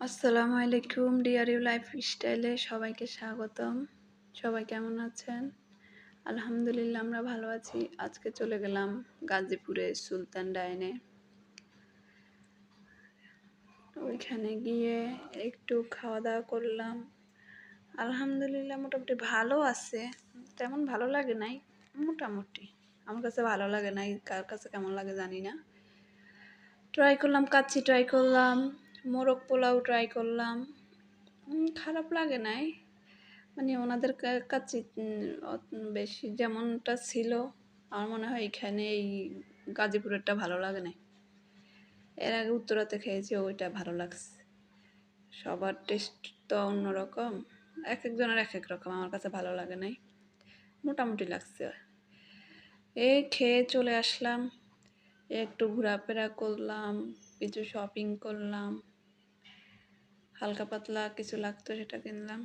আসসালামু আলাইকুম deer you life স্টাইলে সবাইকে স্বাগতম। সবাই কেমন আছেন? আলহামদুলিল্লাহ আমরা ভালো আছি। আজকে চলে গেলাম গাজীপুরে সুলতান ডাইনে। ওইখানে গিয়ে একটু খাওয়া দাওয়া করলাম। আলহামদুলিল্লাহ মোটামুটি ভালো আছে, তেমন ভালো লাগে নাই, মোটামুটি আমার কাছে ভালো লাগে নাই, কার কাছে কেমন লাগে জানি না। ট্রাই করলাম, কাচ্চি ট্রাই করলাম, মোরগ পোলাও ট্রাই করলাম, খারাপ লাগে নাই। মানে ওনাদের কাছে বেশি যেমনটা ছিল, আমার মনে হয় এখানে এই গাজীপুরেরটা ভালো লাগে না। এর আগে উত্তরাতে খেয়েছি, ওইটা ভালো লাগছে। সবার টেস্ট তো অন্যরকম, এক একজনের এক এক রকম। আমার কাছে ভালো লাগে নাই, মোটামুটি লাগছে। এই খেয়ে চলে আসলাম, একটু ঘোরাফেরা করলাম, কিছু শপিং করলাম, হালকা পাতলা কিছু লাগতো সেটা কিনলাম।